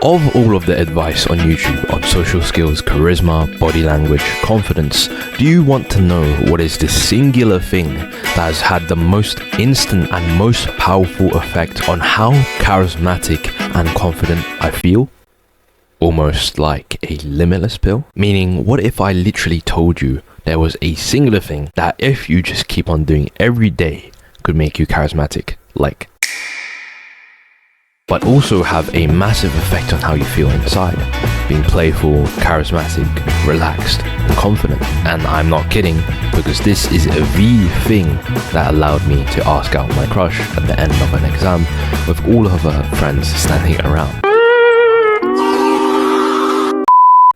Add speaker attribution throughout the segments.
Speaker 1: Of all of the advice on YouTube on social skills, charisma, body language, confidence, do you want to know what is the singular thing that has had the most instant and most powerful effect on how charismatic and confident I feel? Almost like a limitless pill? Meaning, what if I literally told you there was a singular thing that if you just keep on doing every day could make you charismatic, but also have a massive effect on how you feel inside, being playful, charismatic, relaxed, and confident. And I'm not kidding, because this is the thing that allowed me to ask out my crush at the end of an exam with all of her friends standing around.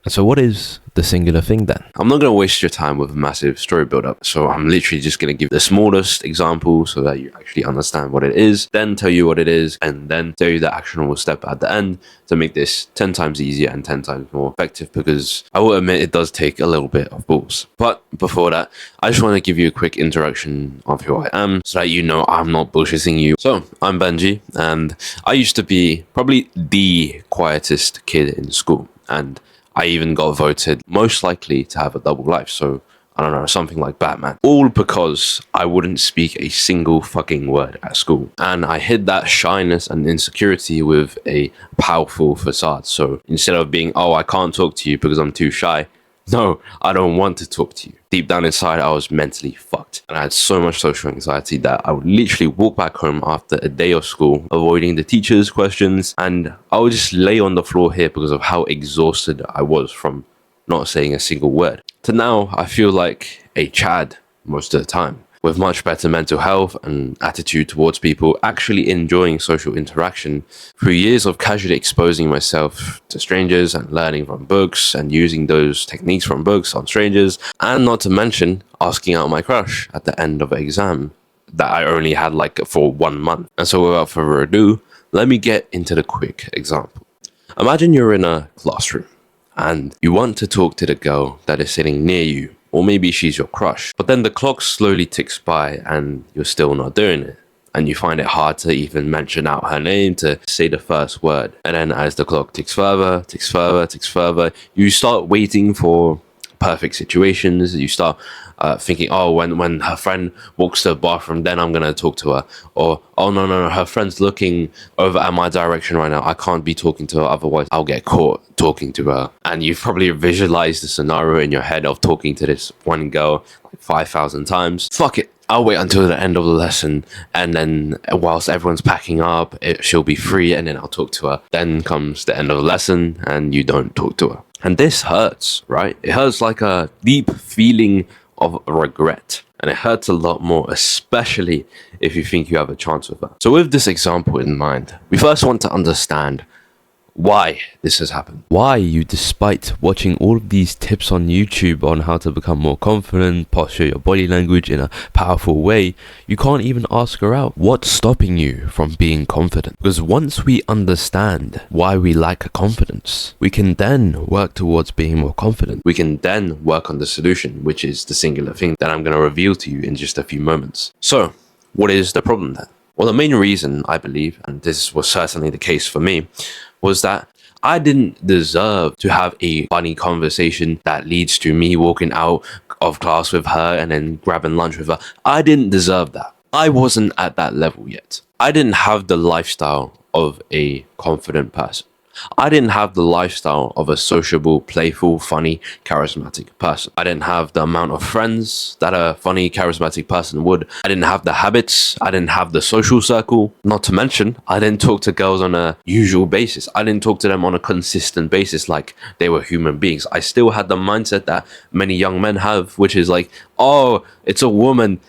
Speaker 1: And so what is the singular thing then? I'm not going to waste your time with a massive story build-up, so I'm literally just going to give the smallest example so that you actually understand what it is, then tell you what it is, and then tell you the actionable step at the end to make this 10 times easier and 10 times more effective, because I will admit it does take a little bit of balls. But before that, I just want to give you a quick introduction of who I am so that you know I'm not bullshitting you. So, I'm Benji, and I used to be probably the quietest kid in school, and I even got voted most likely to have a double life, so I don't know, something like Batman. All because I wouldn't speak a single fucking word at school. And I hid that shyness and insecurity with a powerful facade. So instead of being, oh, I can't talk to you because I'm too shy, no, I don't want to talk to you. Deep down inside, I was mentally fucked. And I had so much social anxiety that I would literally walk back home after a day of school, avoiding the teacher's questions. And I would just lay on the floor here because of how exhausted I was from not saying a single word. To now, I feel like a Chad most of the time, with much better mental health and attitude towards people, actually enjoying social interaction through years of casually exposing myself to strangers and learning from books and using those techniques from books on strangers, and not to mention asking out my crush at the end of an exam that I only had for 1 month. And so without further ado, let me get into the quick example. Imagine you're in a classroom and you want to talk to the girl that is sitting near you, or maybe she's your crush. But then the clock slowly ticks by and you're still not doing it. And you find it hard to even mention out her name, to say the first word. And then as the clock ticks further, you start waiting for perfect situations. You start thinking, oh, when her friend walks to the bathroom, then I'm going to talk to her. Or, oh, no, her friend's looking over at my direction right now. I can't be talking to her, otherwise I'll get caught talking to her. And you've probably visualized the scenario in your head of talking to this one girl 5,000 times. Fuck it. I'll wait until the end of the lesson, and then whilst everyone's packing up, she'll be free, and then I'll talk to her. Then comes the end of the lesson, and you don't talk to her. And this hurts, right? It hurts like a deep feeling of regret. And it hurts a lot more, especially if you think you have a chance with her. So with this example in mind, we first want to understand why this has happened. Why you, despite watching all of these tips on YouTube on how to become more confident, posture your body language in a powerful way, you can't even ask her out. What's stopping you from being confident? Because once we understand why we lack confidence, we can then work towards being more confident. We can then work on the solution, which is the singular thing that I'm going to reveal to you in just a few moments. So, what is the problem then? Well, the main reason, I believe, and this was certainly the case for me, was that I didn't deserve to have a funny conversation that leads to me walking out of class with her and then grabbing lunch with her. I didn't deserve that. I wasn't at that level yet. I didn't have the lifestyle of a confident person. I didn't have the lifestyle of a sociable, playful, funny, charismatic person. I didn't have the amount of friends that a funny, charismatic person would. I didn't have the habits. I didn't have the social circle. Not to mention, I didn't talk to girls on a usual basis. I didn't talk to them on a consistent basis like they were human beings. I still had the mindset that many young men have, which is like, oh, it's a woman.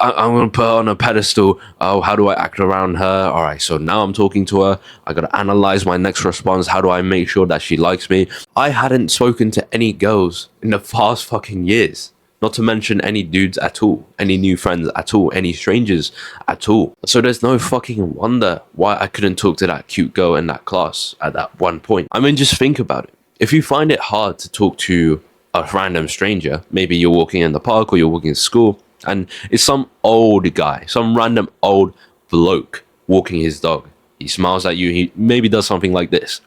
Speaker 1: I'm going to put her on a pedestal. Oh, how do I act around her? All right, so now I'm talking to her. I got to analyze my next response. How do I make sure that she likes me? I hadn't spoken to any girls in the past fucking years. Not to mention any dudes at all, any new friends at all, any strangers at all. So there's no fucking wonder why I couldn't talk to that cute girl in that class at that one point. I mean, just think about it. If you find it hard to talk to a random stranger, maybe you're walking in the park or you're walking to school, and it's some old guy, some random old bloke walking his dog. He smiles at you. He maybe does something like this.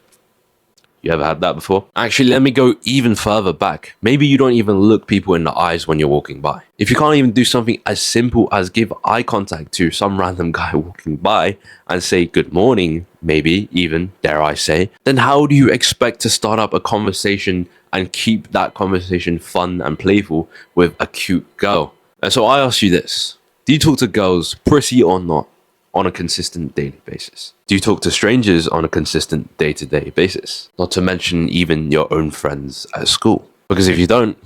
Speaker 1: You ever had that before? Actually, let me go even further back. Maybe you don't even look people in the eyes when you're walking by. If you can't even do something as simple as give eye contact to some random guy walking by and say good morning, maybe even, dare I say, then how do you expect to start up a conversation and keep that conversation fun and playful with a cute girl? And so I ask you this. Do you talk to girls, pretty or not, on a consistent daily basis? Do you talk to strangers on a consistent day-to-day basis? Not to mention even your own friends at school. Because if you don't,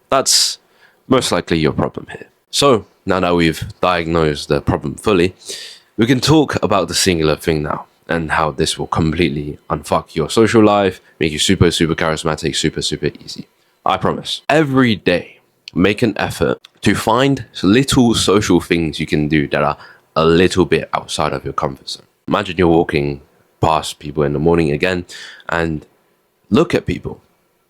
Speaker 1: that's most likely your problem here. So now that we've diagnosed the problem fully, we can talk about the singular thing now and how this will completely unfuck your social life, make you super, super charismatic, super, super easy. I promise. Every day, make an effort to find little social things you can do that are a little bit outside of your comfort zone. Imagine you're walking past people in the morning again and look at people.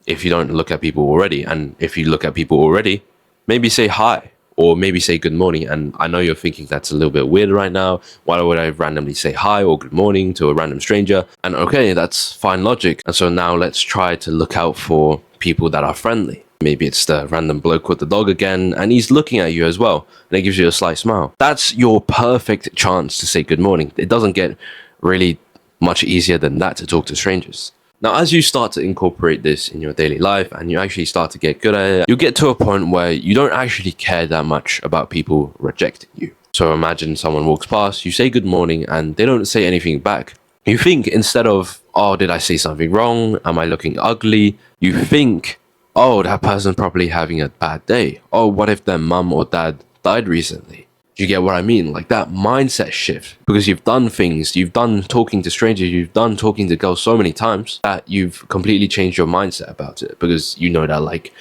Speaker 1: If you don't look at people already, and if you look at people already, maybe say hi or maybe say good morning. And I know you're thinking that's a little bit weird right now. Why would I randomly say hi or good morning to a random stranger? And okay, that's fine logic. And so now let's try to look out for people that are friendly. Maybe it's the random bloke with the dog again, and he's looking at you as well, and it gives you a slight smile. That's your perfect chance to say good morning. It doesn't get really much easier than that to talk to strangers. Now, as you start to incorporate this in your daily life and you actually start to get good at it, you get to a point where you don't actually care that much about people rejecting you. So imagine someone walks past, you say good morning, and they don't say anything back. You think instead of, oh, did I say something wrong? Am I looking ugly? You think, oh, that person's probably having a bad day. Oh, what if their mum or dad died recently? Do you get what I mean? Like that mindset shift. Because you've done things, you've done talking to strangers, you've done talking to girls so many times that you've completely changed your mindset about it. Because you know that like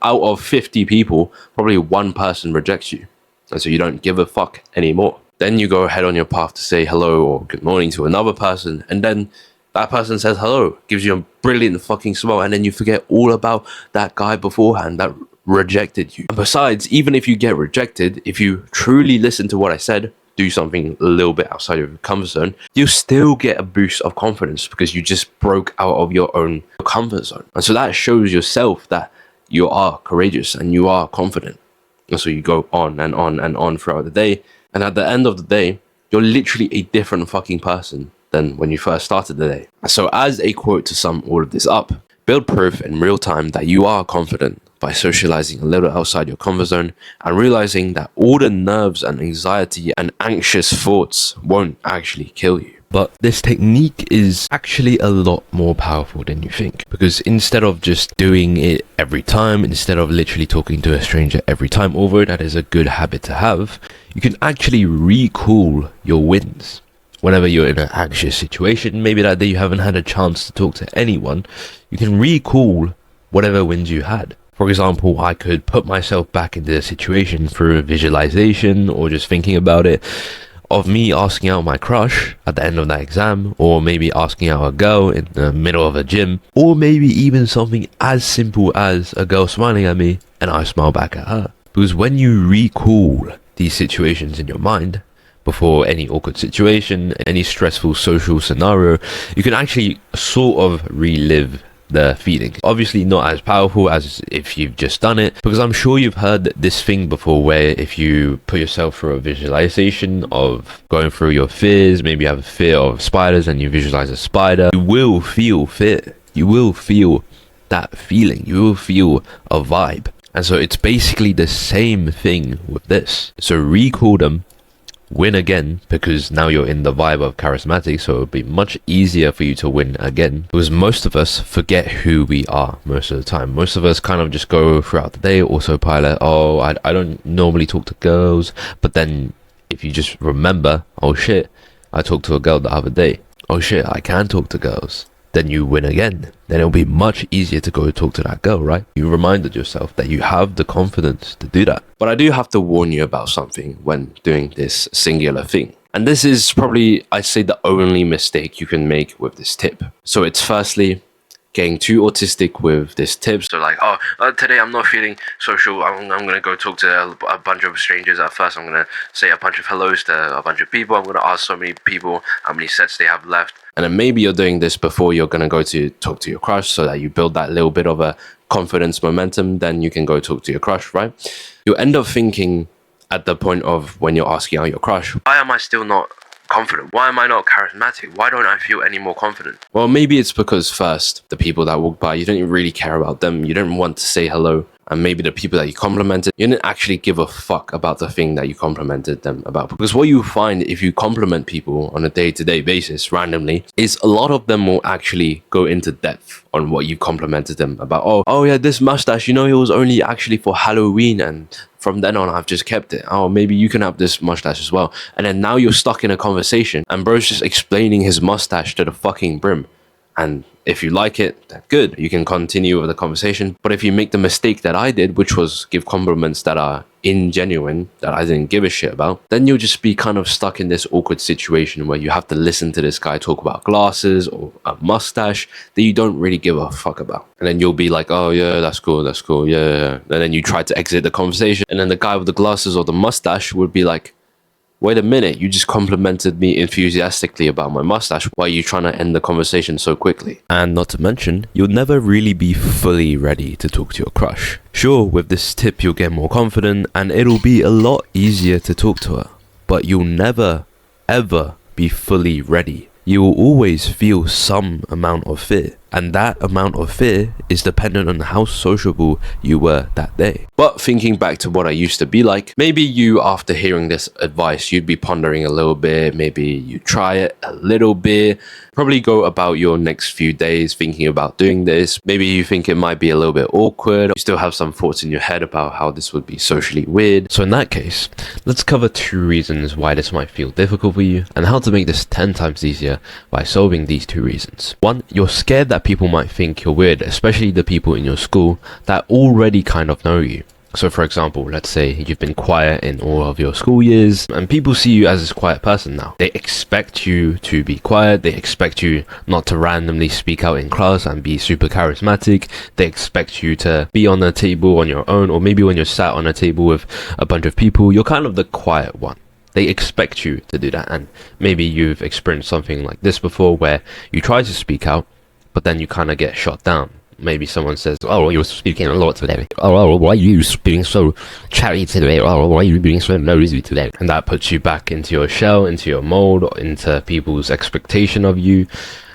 Speaker 1: out of 50 people, probably one person rejects you. And so you don't give a fuck anymore. Then you go ahead on your path to say hello or good morning to another person. And then that person says hello, gives you a brilliant fucking smile, and then you forget all about that guy beforehand that rejected you. And besides, even if you get rejected, if you truly listen to what I said, do something a little bit outside of your comfort zone, you'll still get a boost of confidence because you just broke out of your own comfort zone. And so that shows yourself that you are courageous and you are confident. And so you go on and on and on throughout the day. And at the end of the day, you're literally a different fucking person than when you first started the day. So as a quote to sum all of this up, build proof in real time that you are confident by socializing a little outside your comfort zone and realizing that all the nerves and anxiety and anxious thoughts won't actually kill you. But this technique is actually a lot more powerful than you think, because instead of just doing it every time, instead of literally talking to a stranger every time, although that is a good habit to have, you can actually recall your wins. Whenever you're in an anxious situation, maybe that day you haven't had a chance to talk to anyone, you can recall whatever wins you had. For example, I could put myself back into the situation through a visualization or just thinking about it, of me asking out my crush at the end of that exam, or maybe asking out a girl in the middle of a gym, or maybe even something as simple as a girl smiling at me and I smile back at her. Because when you recall these situations in your mind, before any awkward situation, any stressful social scenario, you can actually sort of relive the feeling. Obviously not as powerful as if you've just done it, because I'm sure you've heard this thing before where if you put yourself through a visualization of going through your fears, maybe you have a fear of spiders and you visualize a spider, you will feel fear. You will feel that feeling. You will feel a vibe. And so it's basically the same thing with this. So recall them, win again, because now you're in the vibe of charismatic, so it'll be much easier for you to win again, because most of us forget who we are most of the time. Most of us kind of just go throughout the day, autopilot. Oh, I don't normally talk to girls, but then if you just remember, oh shit, I talked to a girl the other day, oh shit, I can talk to girls, then you win again. Then it'll be much easier to go talk to that girl, right? You reminded yourself that you have the confidence to do that. But I do have to warn you about something when doing this singular thing. And this is probably, I'd say, the only mistake you can make with this tip. So it's firstly, getting too autistic with this tip. So like, today I'm not feeling social. I'm gonna go talk to a bunch of strangers at first. I'm gonna say a bunch of hellos to a bunch of people. I'm gonna ask so many people how many sets they have left. And then maybe you're doing this before you're gonna go to talk to your crush, so that you build that little bit of a confidence momentum. Then you can go talk to your crush, right? You'll end up thinking at the point of when you're asking out your crush, why am I still not confident? Why am I not charismatic? Why don't I feel any more confident? Well, maybe it's because first, the people that walk by, you don't really care about them. You don't want to say hello. And maybe the people that you complimented, you didn't actually give a fuck about the thing that you complimented them about. Because what you find if you compliment people on a day-to-day basis randomly is a lot of them will actually go into depth on what you complimented them about. Oh yeah, this mustache, it was only actually for Halloween, and from then on I've just kept it. Oh, maybe you can have this mustache as well. And then now you're stuck in a conversation and bro's just explaining his mustache to the fucking brim. And if you like it, then good, you can continue with the conversation. But if you make the mistake that I did, which was give compliments that are ingenuine, that I didn't give a shit about, then you'll just be kind of stuck in this awkward situation where you have to listen to this guy talk about glasses or a mustache that you don't really give a fuck about. And then you'll be like, oh yeah, that's cool, yeah. And then you try to exit the conversation, and then the guy with the glasses or the mustache would be like, wait a minute, you just complimented me enthusiastically about my mustache. Why are you trying to end the conversation so quickly? And not to mention, you'll never really be fully ready to talk to your crush. Sure, with this tip you'll get more confident and it'll be a lot easier to talk to her. But you'll never, ever be fully ready. You will always feel some amount of fear. And that amount of fear is dependent on how sociable you were that day. But thinking back to what I used to be like, maybe you, after hearing this advice, you'd be pondering a little bit. Maybe you try it a little bit. Probably go about your next few days thinking about doing this. Maybe you think it might be a little bit awkward. You still have some thoughts in your head about how this would be socially weird. So in that case, let's cover 2 reasons why this might feel difficult for you and how to make this 10 times easier by solving these 2 reasons. 1, you're scared that people might think you're weird, especially the people in your school that already kind of know you. So for example, let's say you've been quiet in all of your school years and people see you as this quiet person now. They expect you to be quiet. They expect you not to randomly speak out in class and be super charismatic. They expect you to be on a table on your own, or maybe when you're sat on a table with a bunch of people, you're kind of the quiet one. They expect you to do that. And maybe you've experienced something like this before where you try to speak out, but then you kind of get shot down. Maybe someone says, oh, you're speaking a lot today. Oh, why are you being so chatty today? Oh, why are you being so nosy today? And that puts you back into your shell, into your mold, into people's expectation of you.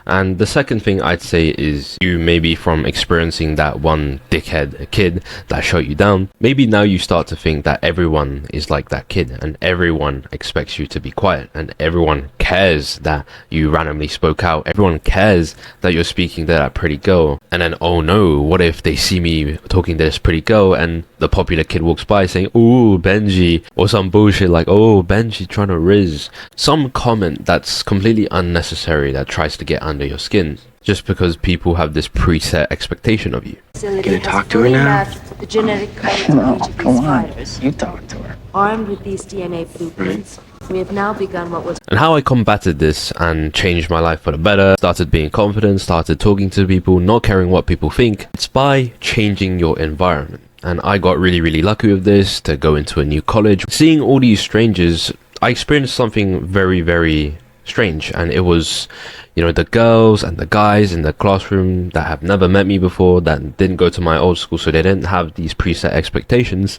Speaker 1: And the second thing I'd say is you maybe from experiencing that one dickhead kid that shut you down, maybe now you start to think that everyone is like that kid and everyone expects you to be quiet and everyone cares that you randomly spoke out. Everyone cares that you're speaking to that pretty girl. And then, oh no, what if they see me talking to this pretty girl and the popular kid walks by saying, oh, Benji, or some bullshit like, oh, Benji trying to riz. Some comment that's completely unnecessary that tries to get under your skin just because people have this preset expectation of you.
Speaker 2: Can you talk to her now?
Speaker 3: The genetic
Speaker 2: No, come on. You talk to her.
Speaker 3: Armed with these DNA blueprints, we have now begun what was...
Speaker 1: And how I combated this and changed my life for the better, started being confident, started talking to people, not caring what people think, it's by changing your environment. And I got really lucky with this to go into a new college. Seeing all these strangers, I experienced something very strange, and it was, the girls and the guys in the classroom that have never met me before, that didn't go to my old school, so they didn't have these preset expectations.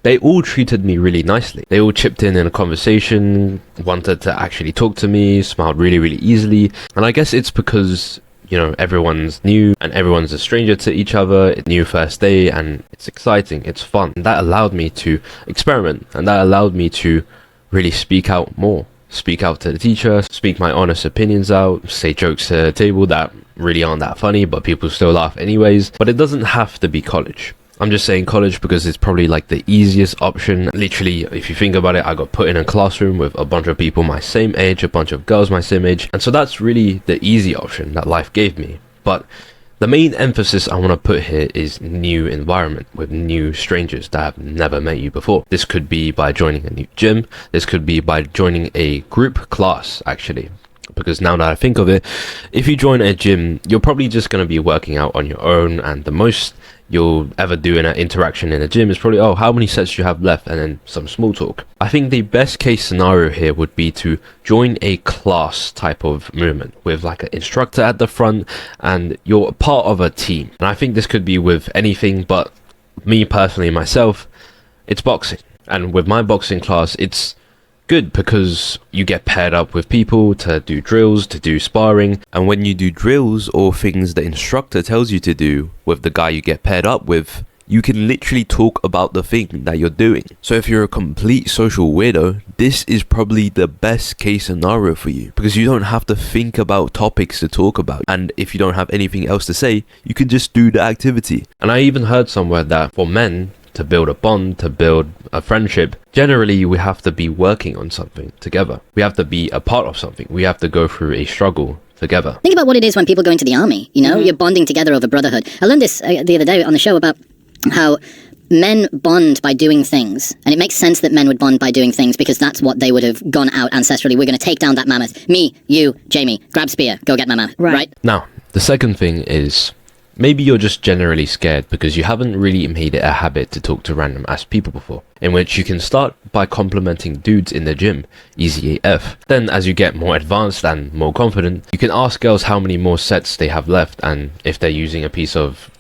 Speaker 1: They all treated me really nicely. They all chipped in a conversation, wanted to actually talk to me, smiled really easily. And I guess it's because everyone's new and everyone's a stranger to each other. It's new first day and it's exciting, it's fun. And that allowed me to experiment, and that allowed me to really speak out more. Speak out to the teacher, speak my honest opinions out, say jokes to the table that really aren't that funny, but people still laugh anyways. But it doesn't have to be college. I'm just saying college because it's probably like the easiest option. Literally, if you think about it, I got put in a classroom with a bunch of people my same age, a bunch of girls my same age. And so that's really the easy option that life gave me. But the main emphasis I want to put here is new environment with new strangers that have never met you before. This could be by joining a new gym. This could be by joining a group class, actually. Because now that I think of it, if you join a gym, you're probably just going to be working out on your own, and the most you'll ever do in an interaction in a gym is probably, oh, how many sets do you have left, and then some small talk. I think the best case scenario here would be to join a class type of movement with like an instructor at the front, and you're part of a team. And I think this could be with anything, but me personally, myself, it's boxing. And with my boxing class, it's good because you get paired up with people to do drills, to do sparring, and when you do drills or things the instructor tells you to do with the guy you get paired up with, you can literally talk about the thing that you're doing. So if you're a complete social weirdo, this is probably the best case scenario for you, because you don't have to think about topics to talk about, and if you don't have anything else to say, you can just do the activity. And I even heard somewhere that for men, to build a bond, to build a friendship, generally we have to be working on something together. We have to be a part of something. We have to go through a struggle together.
Speaker 4: Think about what it is when people go into the army, you know? You're bonding together over brotherhood. I learned this the other day on the show about how men bond by doing things, and it makes sense that men would bond by doing things because that's what they would have gone out ancestrally. We're going to take down that mammoth. Me, you, Jamie, grab spear, go get my mammoth, right?
Speaker 1: Now, the second thing is, maybe you're just generally scared because you haven't really made it a habit to talk to random ass people before, in which you can start by complimenting dudes in the gym, easy AF. Then as you get more advanced and more confident, you can ask girls how many more sets they have left, and if they're using a piece of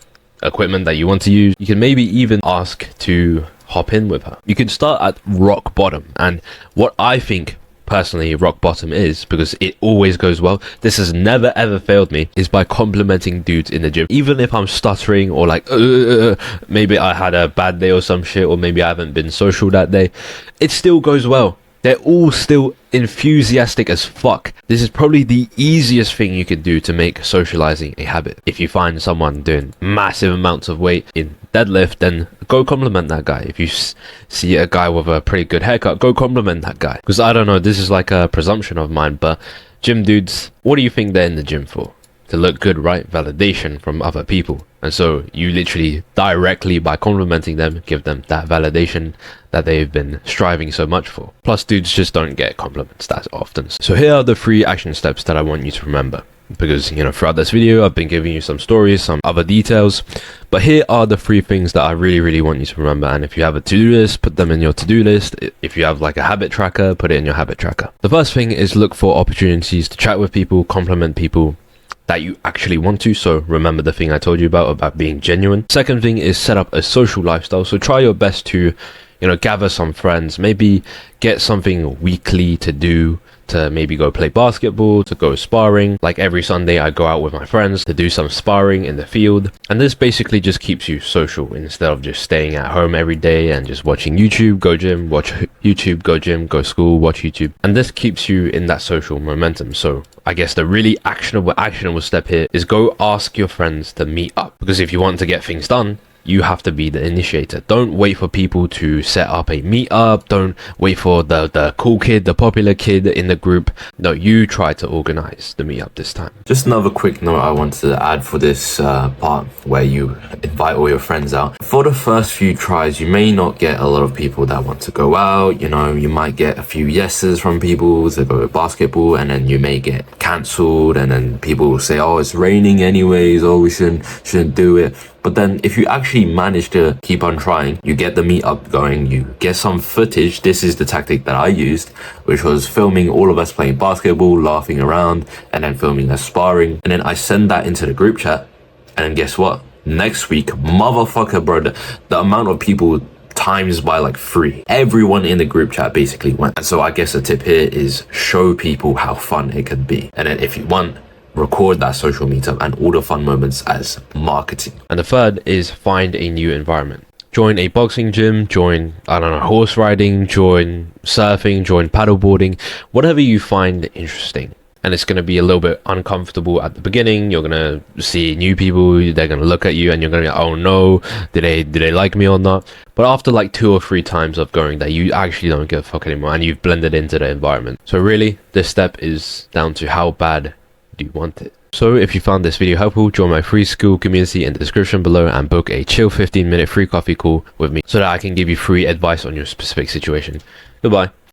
Speaker 1: equipment that you want to use, you can maybe even ask to hop in with her. You can start at rock bottom, and what I think personally rock bottom is, because it always goes well, this has never ever failed me, is by complimenting dudes in the gym. Even if I'm stuttering or like maybe I had a bad day or some shit, or maybe I haven't been social that day, it still goes well. They're all still enthusiastic as fuck. This is probably the easiest thing you can do to make socializing a habit. If you find someone doing massive amounts of weight in deadlift, then go compliment that guy. If you see a guy with a pretty good haircut, go compliment that guy. Because I don't know, this is like a presumption of mine, but gym dudes, what do you think they're in the gym for? To look good, right? Validation from other people. And so you literally directly, by complimenting them, give them that validation that they've been striving so much for. Plus, dudes just don't get compliments that often. So here are the 3 action steps that I want you to remember. Because, you know, throughout this video, I've been giving you some stories, some other details. But here are the 3 things that I really, really want you to remember. And if you have a to-do list, put them in your to-do list. If you have like a habit tracker, put it in your habit tracker. The first thing is look for opportunities to chat with people, compliment people that you actually want to. So remember the thing I told you about being genuine. Second thing is set up a social lifestyle. So try your best to, you know, gather some friends, maybe get something weekly to do, to maybe go play basketball, to go sparring. Like every Sunday I go out with my friends to do some sparring in the field, and this basically just keeps you social instead of just staying at home every day and just watching YouTube, go gym, watch YouTube, go gym, go school, watch YouTube. And this keeps you in that social momentum. So I guess the really actionable step here is go ask your friends to meet up, because if you want to get things done, you have to be the initiator. Don't wait for people to set up a meetup. Don't wait for the cool kid, the popular kid in the group. No, you try to organize the meetup this time.
Speaker 5: Just another quick note I wanted to add for this part where you invite all your friends out. For the first few tries, you may not get a lot of people that want to go out. You know, you might get a few yeses from people to go to basketball, and then you may get cancelled, and then people will say, oh, it's raining anyways, oh, we shouldn't do it. But then if you actually manage to keep on trying, you get the meetup going, you get some footage. This is the tactic that I used, which was filming all of us playing basketball, laughing around, and then filming us sparring. And then I send that into the group chat. And then guess what? Next week, motherfucker, bro, the amount of people times by like 3. Everyone in the group chat basically went. And so I guess a tip here is show people how fun it can be. And then if you want, record that social meetup and all the fun moments as marketing.
Speaker 1: And the third is find a new environment. Join a boxing gym, join, I don't know, horse riding, join surfing, join paddleboarding, whatever you find interesting. And it's going to be a little bit uncomfortable at the beginning. You're going to see new people, they're going to look at you and you're going to be, oh no, did they like me or not? But after like 2 or 3 times of going there, you actually don't give a fuck anymore and you've blended into the environment. So really, this step is down to how bad do you want it. So if you found this video helpful, join my free school community in the description below and book a chill 15-minute free coffee call with me so that I can give you free advice on your specific situation. Goodbye.